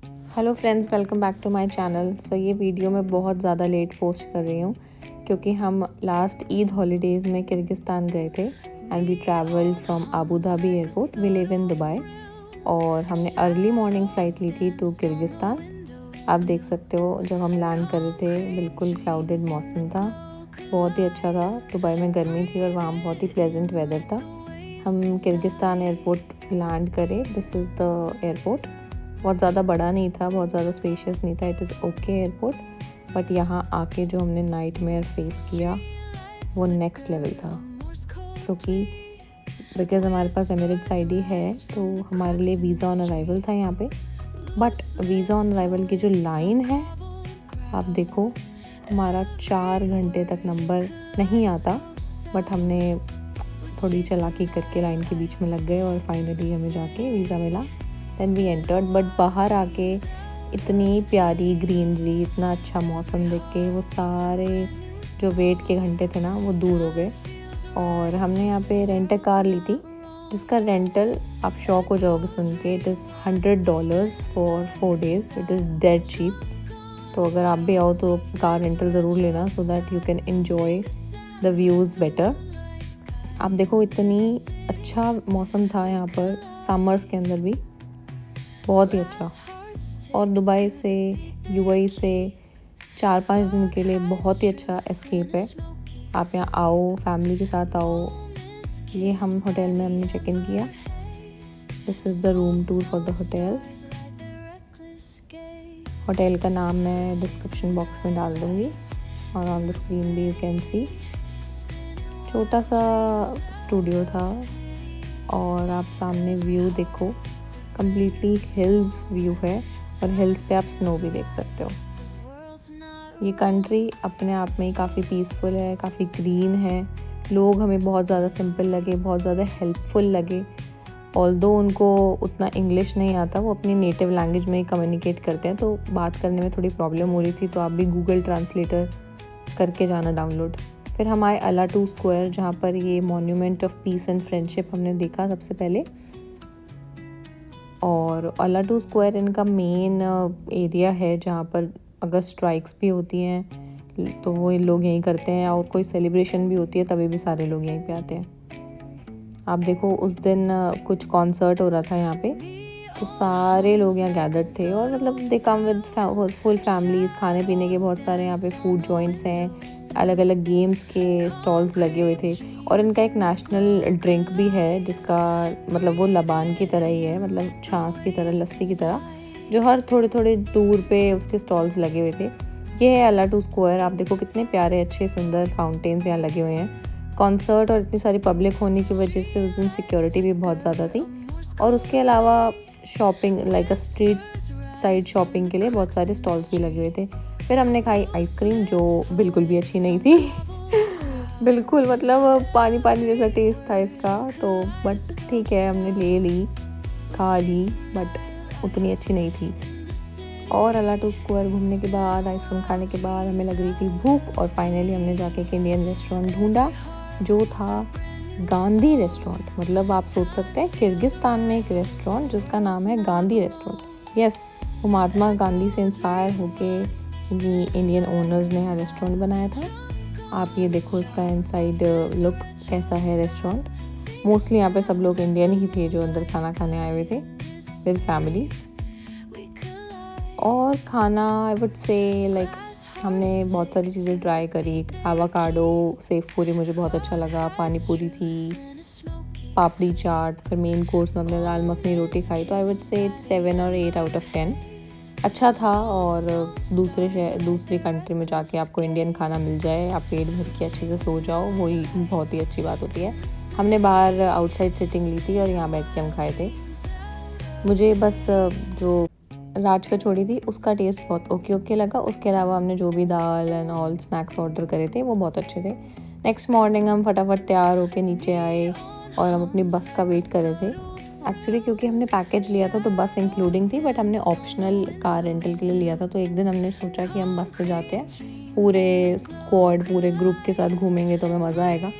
Hello friends, welcome back to my channel. So ये video मैं बहुत ज़्यादा लेट पोस्ट कर रही हूँ क्योंकि हम लास्ट ईद हॉलीडेज़ में किर्गिस्तान गए थे and we travelled from Abu Dhabi airport. We live in Dubai और हमने अर्ली मॉर्निंग फ़्लाइट ली थी टू किर्गिस्तान। आप देख सकते हो जब हम लैंड कर रहे थे बिल्कुल क्लाउडेड मौसम था, बहुत ही अच्छा था। दुबई में गर्मी थी और वहाँ बहुत ही प्लेजेंट वेदर था। हम किर्गिस्तान एयरपोर्ट लैंड करे। This is the airport. बहुत ज़्यादा बड़ा नहीं था, बहुत ज़्यादा स्पेशियस नहीं था। It is okay airport, but यहाँ आके जो हमने नाइटमेयर फेस किया वो नेक्स्ट लेवल था। क्योंकि बिकॉज़ हमारे पास एमिरेट्स आईडी है तो हमारे लिए वीज़ा ऑन अराइवल था यहाँ पे। बट वीज़ा ऑन अराइवल की जो लाइन है, आप देखो, हमारा 4 घंटे तक नंबर नहीं आता। बट हमने थोड़ी चालाकी करके लाइन के बीच में लग गए और फाइनली हमें जाके वीज़ा मिला। Then we entered. बट बाहर आके इतनी प्यारी ग्रीनरी, इतना अच्छा मौसम देख के वो सारे जो वेट के घंटे थे ना वो दूर हो गए। और हमने यहाँ पे रेंट ए कार ली थी जिसका रेंटल, आप शॉक हो जाओगे सुन के, it is $100 for 4 days। It is dead cheap. तो अगर आप भी आओ तो कार रेंटल ज़रूर लेना so that you can enjoy the views better. आप देखो इतनी अच्छा मौसम था यहाँ पर समर्स के अंदर भी, बहुत ही अच्छा। और दुबई से, यूएई से 4-5 दिन के लिए बहुत ही अच्छा एस्केप है। आप यहाँ आओ, फैमिली के साथ आओ। ये हम होटल में हमने चेक इन किया। This is the room tour for the hotel. Hotel का नाम मैं डिस्क्रिप्शन बॉक्स में डाल दूँगी और ऑन द स्क्रीन भी यू कैन सी। छोटा सा स्टूडियो था और आप सामने व्यू देखो, कम्प्लीटली हिल्स व्यू है और हिल्स पे आप स्नो भी देख सकते हो। ये कंट्री अपने आप में ही काफ़ी पीसफुल है, काफ़ी ग्रीन है। लोग हमें बहुत ज़्यादा सिंपल लगे, बहुत ज़्यादा हेल्पफुल लगे। ऑल्दो उनको उतना इंग्लिश नहीं आता, वो अपनी नेटिव लैंग्वेज में ही कम्युनिकेट करते हैं, तो बात करने में थोड़ी प्रॉब्लम हो रही थी। तो आप भी गूगल ट्रांसलेटर करके जाना डाउनलोड। फिर हम आए अला टू स्क्वायर, जहाँ पर ये monument of peace and friendship हमने देखा सबसे पहले। और अला टू स्क्वायर इनका मेन एरिया है जहाँ पर अगर स्ट्राइक्स भी होती हैं तो वो लोग यहीं करते हैं, और कोई सेलिब्रेशन भी होती है तभी भी सारे लोग यहीं पे आते हैं। आप देखो उस दिन कुछ कॉन्सर्ट हो रहा था यहाँ पे, तो सारे लोग यहाँ गैदर्ड थे और मतलब दे कम विद फुल फैमिलीज़। खाने पीने के बहुत सारे यहाँ पे फूड जॉइंट्स हैं, अलग अलग गेम्स के स्टॉल्स लगे हुए थे। और इनका एक नेशनल ड्रिंक भी है जिसका मतलब वो लबान की तरह ही है, मतलब छाछ की तरह, लस्सी की तरह, जो हर थोड़े थोड़े दूर पे उसके स्टॉल्स लगे हुए थे। ये है अला टू स्क्वायर। आप देखो कितने प्यारे अच्छे सुंदर फाउंटेन्स यहाँ लगे हुए हैं। कॉन्सर्ट और इतनी सारी पब्लिक होने की वजह से उस दिन सिक्योरिटी भी बहुत ज़्यादा थी। और उसके अलावा shopping, like a street side shopping के लिए बहुत सारे स्टॉल्स भी लगे हुए थे। फिर हमने खाई आइसक्रीम जो बिल्कुल भी अच्छी नहीं थी बिल्कुल मतलब पानी पानी जैसा टेस्ट था इसका। तो बट ठीक है, हमने ले ली, खा ली, बट उतनी अच्छी नहीं थी। और अला टू स्क्वायर घूमने के बाद, आइसक्रीम खाने के बाद हमें लग रही थी भूख, और फाइनली हमने जाके एक इंडियन रेस्टोरेंट ढूंढा जो था गांधी रेस्टोरेंट। मतलब आप सोच सकते हैं किर्गिस्तान में एक रेस्टोरेंट जिसका नाम है गांधी रेस्टोरेंट। यस, वो महात्मा गांधी से इंस्पायर होके इंडियन ओनर्स ने यहाँ रेस्टोरेंट बनाया था। आप ये देखो इसका इनसाइड लुक कैसा है रेस्टोरेंट। मोस्टली यहाँ पे सब लोग इंडियन ही थे जो अंदर खाना खाने आए हुए थे विद फैमिलीज़। और खाना आई वुड से लाइक हमने बहुत सारी चीज़ें ट्राई करी। एवोकाडो सेव पूरी मुझे बहुत अच्छा लगा, पानी पूरी थी, पापड़ी चाट, फिर मेन कोर्स में हमने दाल मखनी रोटी खाई। तो आई वुड से 7 और 8 आउट ऑफ 10 अच्छा था। और दूसरी कंट्री में जाके आपको इंडियन खाना मिल जाए, आप पेट भर के अच्छे से सो जाओ, वही बहुत ही अच्छी बात होती है। हमने बाहर आउटसाइड सिटिंग ली थी और यहाँ बैठ के हम खाए थे। मुझे बस जो राज कचौड़ी थी उसका टेस्ट बहुत ओके लगा। उसके अलावा हमने जो भी दाल एंड ऑल स्नैक्स ऑर्डर करे थे वो बहुत अच्छे थे। नेक्स्ट मॉर्निंग हम फटाफट तैयार होके नीचे आए और हम अपनी बस का वेट कर रहे थे। एक्चुअली क्योंकि हमने पैकेज लिया था तो बस इंक्लूडिंग थी, बट हमने ऑप्शनल कार रेंटल के लिए लिया था। तो एक दिन हमने सोचा कि हम बस से जाते हैं, पूरे स्क्वाड, पूरे ग्रुप के साथ घूमेंगे तो हमें मज़ा आएगा।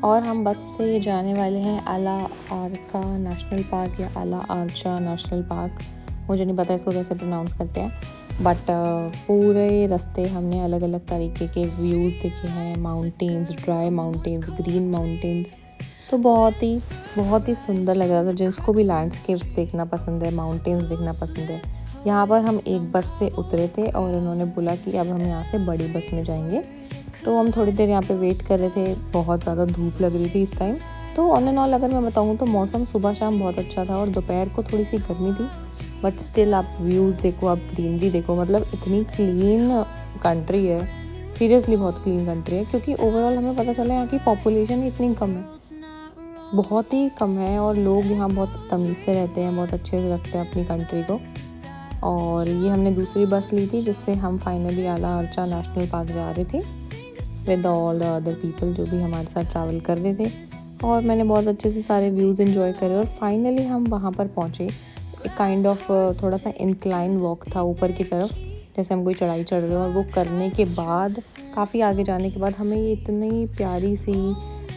और हम बस से जाने वाले हैं अला आरका नेशनल पार्क या अला आरचा नेशनल पार्क। मुझे नहीं पता इसको कैसे प्रोनाउंस करते हैं, बट पूरे रास्ते हमने अलग अलग तरीके के व्यूज़ देखे हैं, mountains, dry mountains, green mountains. तो बहुत ही सुंदर लग रहा था। जिसको भी लैंडस्केप्स देखना पसंद है, माउंटेन्स देखना पसंद है। यहाँ पर हम एक बस से उतरे थे और उन्होंने बोला कि अब हम यहाँ से बड़ी बस में जाएंगे। तो हम थोड़ी देर यहाँ पे वेट कर रहे थे। बहुत ज़्यादा धूप लग रही थी इस टाइम। तो ऑन एंड ऑल अगर मैं बताऊँ तो मौसम सुबह शाम बहुत अच्छा था और दोपहर को थोड़ी सी गर्मी थी, बट स्टिल आप व्यूज़ देखो, आप ग्रीनरी देखो, मतलब इतनी क्लीन कंट्री है, सीरियसली बहुत क्लीन कंट्री है। क्योंकि ओवरऑल हमें पता चला यहाँ की पॉपुलेशन इतनी कम है, बहुत ही कम है, और लोग यहाँ बहुत तमीज़ से रहते हैं, बहुत अच्छे से रखते हैं अपनी कंट्री को। और ये हमने दूसरी बस ली थी जिससे हम फाइनली आला अर्चा नेशनल पार्क जा रहे थे with all the other people जो भी हमारे साथ ट्रैवल कर रहे थे। और मैंने बहुत अच्छे से सारे व्यूज़ एंजॉय करे और फाइनली हम वहाँ पर पहुँचे। एक काइंड ऑफ थोड़ा सा इंक्लाइन वॉक था ऊपर की तरफ, जैसे हम कोई चढ़ाई चढ़ रहे हो, और वो करने के बाद काफ़ी आगे जाने के बाद हमें ये इतनी प्यारी सी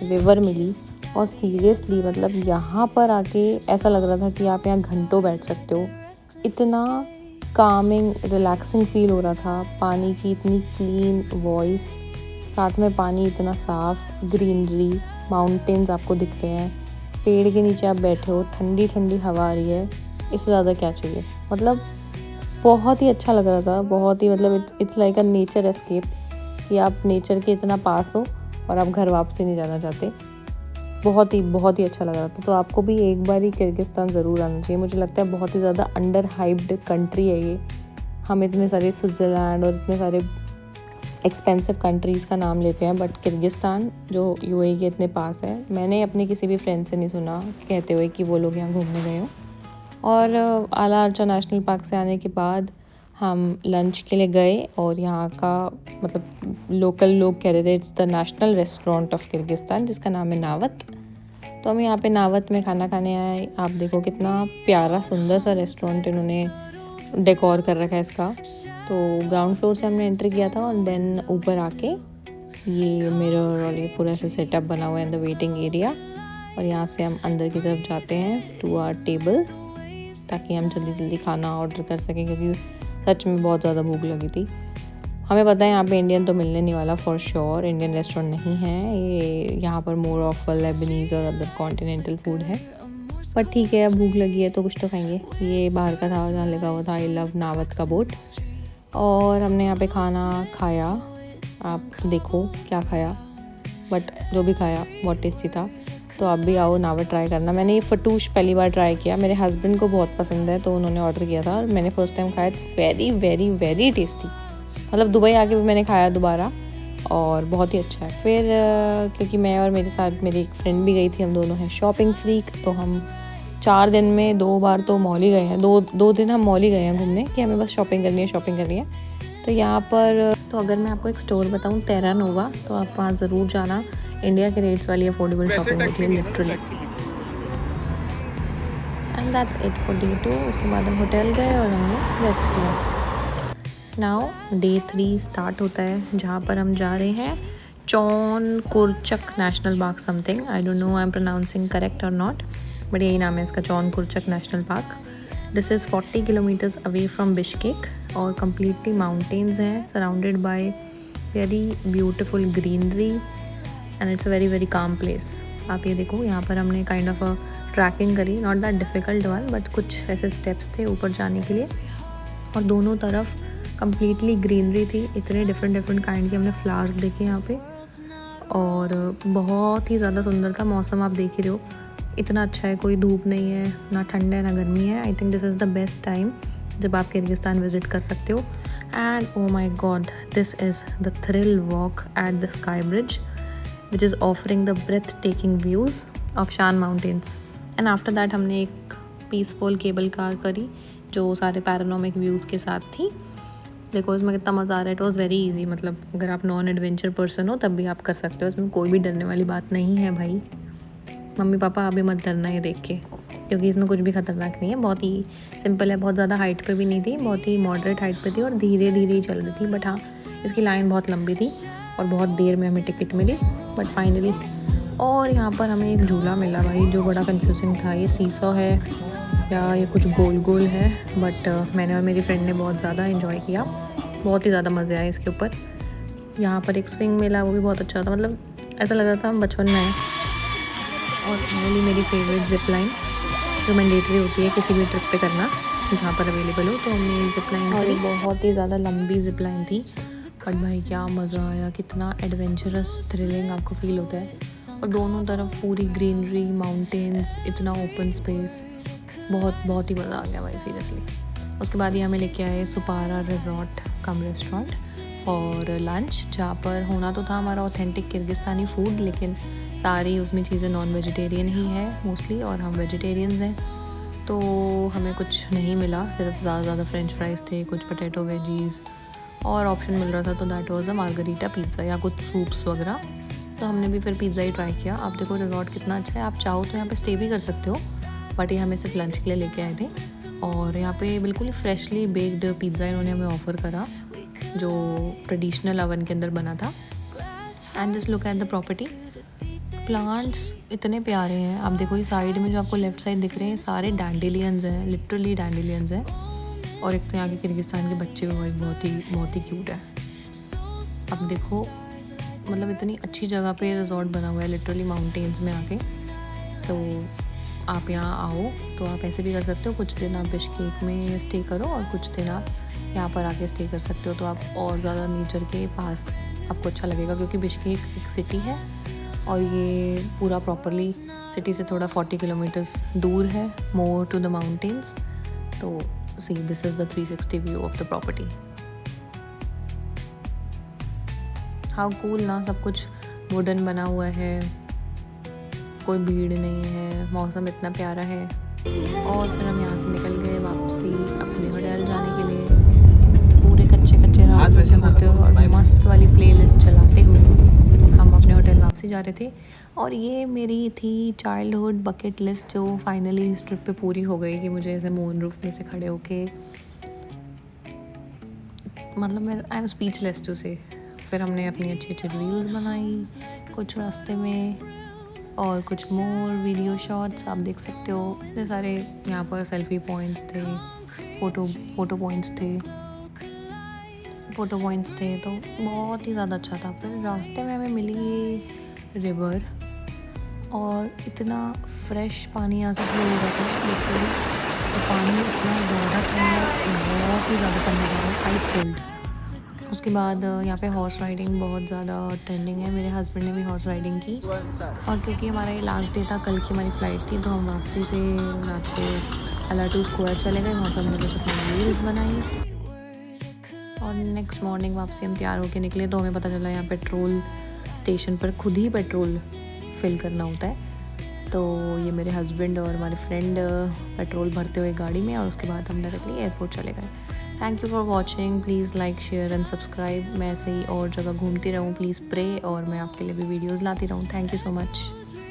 रिवर मिली। और सीरियसली मतलब यहाँ पर आके ऐसा लग रहा था कि आप यहाँ घंटों बैठ सकते हो। इतना कामिंग, रिलैक्सिंग फील हो रहा था। पानी की इतनी क्लीन वॉइस, साथ में पानी इतना साफ़, ग्रीनरी, माउंटेन्स आपको दिखते हैं, पेड़ के नीचे आप बैठे हो, ठंडी ठंडी हवा आ रही है, इससे ज़्यादा क्या चाहिए। मतलब बहुत ही अच्छा लग रहा था, बहुत ही, मतलब it's like a nature escape कि आप नेचर के इतना पास हो और आप घर वापसी नहीं जाना चाहते। बहुत ही अच्छा लग रहा था। तो आपको भी एक बार ही किर्गिस्तान ज़रूर आना चाहिए। मुझे लगता है बहुत ही ज़्यादा अंडर हाइप्ड कंट्री है ये। हम इतने सारे स्विट्ज़रलैंड और इतने सारे एक्सपेंसिव कंट्रीज़ का नाम लेते हैं, बट किर्गिस्तान जो यूएई के इतने पास है, मैंने अपने किसी भी फ्रेंड से नहीं सुना कहते हुए कि वो लोग यहाँ घूमने गए हो। और आला अर्चा नेशनल पार्क से आने के बाद हम लंच के लिए गए और यहाँ का मतलब लोकल लोग कह रहे थे it's the national restaurant of Kyrgyzstan, जिसका नाम है नावत। तो हम यहाँ पे नावत में खाना खाने आए। आप देखो कितना प्यारा सुंदर सा रेस्टोरेंट इन्होंने डेकोर कर रखा है इसका। तो ग्राउंड फ्लोर से हमने एंटर किया था और देन ऊपर आके ये मिरर और ये पूरा ऐसे सेटअप बना हुआ है इन द वेटिंग एरिया। और यहाँ से हम अंदर की तरफ जाते हैं टू आवर टेबल, ताकि हम जल्दी जल्दी खाना ऑर्डर कर सकें, क्योंकि सच में बहुत ज़्यादा भूख लगी थी। हमें पता है यहाँ पे इंडियन तो मिलने नहीं वाला, फॉर श्योर इंडियन रेस्टोरेंट नहीं है ये। यहाँ पर मोर ऑफ लेबनीज़ और अदर कॉन्टिनेंटल फूड है, पर ठीक है, अब भूख लगी है तो कुछ तो खाएंगे। ये बाहर का था जहाँ लिखा हुआ था आई लव नावत का बोट। और हमने यहाँ पे खाना खाया, आप देखो क्या खाया, बट जो भी खाया बहुत टेस्टी था। तो आप भी आओ नावत ट्राई करना। मैंने ये फटूश पहली बार ट्राई किया, मेरे हस्बैंड को बहुत पसंद है तो उन्होंने ऑर्डर किया था और मैंने फर्स्ट टाइम खाया। It's very very very tasty. मतलब दुबई आके भी मैंने खाया दोबारा और बहुत ही अच्छा है। फिर क्योंकि मैं और मेरे साथ मेरी एक फ्रेंड भी गई थी, हम दोनों हैं शॉपिंग फ्रीक, तो हम 4 दिन में 2 बार तो मॉल ही गए हैं। दो दिन हम मॉल ही गए हैं घूमने कि हमें बस शॉपिंग करनी है। तो यहाँ पर तो अगर मैं आपको एक स्टोर बताऊँ तेरा नोवा, तो आप वहाँ ज़रूर जाना। इंडिया के रेट्स वाली अफोर्डेबल शॉपिंग होती है literally. And that's it for day 2। उसके बाद हम होटल गए और हमने रेस्ट किया। नाउ डे 3 स्टार्ट होता है, जहाँ पर हम जा रहे हैं Chon Kurchak National Park something. I don't know I am pronouncing correct और नॉट, बट यही नाम है इसका, Chon Kurchak National Park. This is 40 kilometres away from Bishkek और कम्प्लीटली माउंटेन्स हैं, surrounded by very beautiful greenery and it's a very very calm place. आप ये देखो, यहाँ पर हमने काइंड ऑफ अ ट्रैकिंग करी, not that difficult one, but कुछ ऐसे स्टेप्स थे ऊपर जाने के लिए। और दोनों तरफ कम्प्लीटली ग्रीनरी थी, इतने डिफरेंट काइंड के हमने फ्लावर्स देखे यहाँ पे और बहुत ही ज़्यादा सुंदर था। मौसम आप देख ही रहे हो, इतना अच्छा है, कोई धूप नहीं है, ना ठंड है ना गर्मी है। I think this is the best time जब आप किर्गिस्तान विज़िट कर सकते हो। And oh my god, this is the thrill walk at the sky bridge which is offering the breathtaking views of Shan mountains. And after that हमने एक peaceful cable car करी जो सारे panoramic views के साथ थी। देखो इसमें कितना मज़ा आ रहा है। इट वॉज़ वेरी ईजी, मतलब अगर आप नॉन एडवेंचर पर्सन हो तब भी आप कर सकते हो, इसमें कोई भी डरने वाली बात नहीं है भाई। मम्मी पापा अभी मत डरना ये देख के, क्योंकि इसमें कुछ भी ख़तरनाक नहीं है, बहुत ही सिंपल है। बहुत ज़्यादा हाइट पे भी नहीं थी, बहुत ही मॉडरेट हाइट पे थी और धीरे धीरे ही चल रही थी। बट हाँ, इसकी लाइन बहुत लंबी थी और बहुत देर में हमें टिकट मिली, बट फाइनली। और यहाँ पर हमें एक झूला मिला भाई, जो बड़ा कंफ्यूजिंग था। ये सीसॉ है या ये कुछ गोल गोल है, बट मैंने और मेरी फ्रेंड ने बहुत ज़्यादा इन्जॉय किया, बहुत ही ज़्यादा मज़े आए इसके ऊपर। यहाँ पर एक स्विंग मिला, वो भी बहुत अच्छा था, मतलब ऐसा लग रहा था हम बचपन में हैं। और फाइनली मेरी फेवरेट जिप लाइन जो मैंडेटरी होती है किसी भी ट्रिप पे करना जहाँ पर अवेलेबल हो, तो हमने जिप लाइन करी। बहुत ही ज़्यादा लंबी जिप लाइन थी, बट भाई क्या मज़ा आया, कितना एडवेंचरस थ्रिलिंग आपको फील होता है। और दोनों तरफ पूरी ग्रीनरी, माउंटेन्स, इतना ओपन स्पेस, बहुत ही मज़ा आ गया भाई सीरियसली। उसके बाद ये हमें लेके आए सुपारा रिजॉर्ट कम रेस्टोरेंट और लंच, जहाँ पर होना तो था हमारा ऑथेंटिक किर्गिस्तानी फूड, लेकिन सारी उसमें चीज़ें नॉन वेजिटेरियन ही है मोस्टली, और हम वेजिटेरियंस हैं, तो हमें कुछ नहीं मिला। सिर्फ ज़्यादा फ्रेंच फ्राइज़ थे, कुछ पोटैटो वेजीज़, और ऑप्शन मिल रहा था तो that was a margherita pizza या कुछ सूप्स वगैरह। तो हमने भी फिर पिज़्ज़ा ही ट्राई किया। आप देखो रिजॉर्ट कितना अच्छा है, आप चाहो तो यहाँ पे स्टे भी कर सकते हो, बट ये हमें सिर्फ लंच के लिए लेके आए थे। और यहाँ पे बिल्कुल ही फ्रेशली बेक्ड पिज़्ज़ा इन्होंने हमें ऑफ़र करा, जो ट्रेडिशनल ओवन के अंदर बना था। And just look at the property, plants इतने प्यारे हैं। आप देखो ये साइड में जो आपको लेफ्ट साइड दिख रहे हैं, सारे डैंडेलियंस हैं, लिटरली डैंडेलियंस हैं। और एक तो यहाँ के किर्गिस्तान के बच्चे भी बहुत ही क्यूट है। अब देखो मतलब इतनी अच्छी जगह पे रिजॉर्ट बना हुआ है, लिटरली माउंटेन्स में आके। तो आप यहाँ आओ तो आप ऐसे भी कर सकते हो, कुछ दिन आप बिश्केक में स्टे करो और कुछ दिन आप यहाँ पर आके स्टे कर सकते हो, तो आप और ज़्यादा नेचर के पास आपको अच्छा लगेगा, क्योंकि बिश्केक एक सिटी है और ये पूरा प्रॉपरली सिटी से थोड़ा 40 किलोमीटर्स दूर है, मोर टू द माउंटेन्स। तो see this is the 360 view of the property. How cool ना, सब कुछ वुडन बना हुआ है, कोई भीड़ नहीं है, मौसम इतना प्यारा है। और फिर हम यहाँ से निकल गए वापसी अपने होटल जाने के लिए, पूरे कच्चे रास्ते से होते हुए और मस्त वाली प्लेलिस्ट चलाते हुए हम अपने होटल वापसी जा रहे थे। और ये मेरी थी चाइल्डहुड बकेट लिस्ट, जो फाइनली इस ट्रिप पे पूरी हो गई कि मुझे ऐसे मून रूफ में से खड़े होके, मतलब मैं आई एम स्पीचलेस टू से। फिर हमने अपनी अच्छी रील्स बनाई कुछ रास्ते में, और कुछ मोर वीडियो शॉट्स आप देख सकते हो। इतने सारे यहाँ पर सेल्फी पॉइंट्स थे, फ़ोटो पॉइंट्स थे, तो बहुत ही ज़्यादा अच्छा था। फिर रास्ते में हमें मिली ये रिवर, और इतना फ्रेश पानी यहाँ से फ्लो हो रहा था लिटरली। तो पानी इतना ज़्यादा ठंडा, बहुत ही ज़्यादा ठंडा, आइस कोल्ड। उसके बाद यहाँ पे हॉर्स राइडिंग बहुत ज़्यादा ट्रेंडिंग है, मेरे हस्बैंड ने भी हॉर्स राइडिंग की। और क्योंकि हमारा ये लास्ट डे था, कल की हमारी फ़्लाइट थी, तो हम वापसी से रात को अलाटू स्क्वायर चले गए, वहाँ पर हमने कुछ अपनी रील्स बनाई। और नेक्स्ट मॉर्निंग वापसी हम तैयार होकर निकले, तो हमें पता चला यहाँ पेट्रोल स्टेशन पर खुद ही पेट्रोल फिल करना होता है। तो ये मेरे हस्बैंड और हमारे फ्रेंड पेट्रोल भरते हुए गाड़ी में, और उसके बाद हम डायरेक्टली एयरपोर्ट चले गए। Thank you for watching, please like share and subscribe. मैं ऐसे ही और जगह घूमती रहूँ, प्लीज़ प्रे, और मैं आपके लिए भी वीडियोज़ लाती रहूँ। Thank you so much.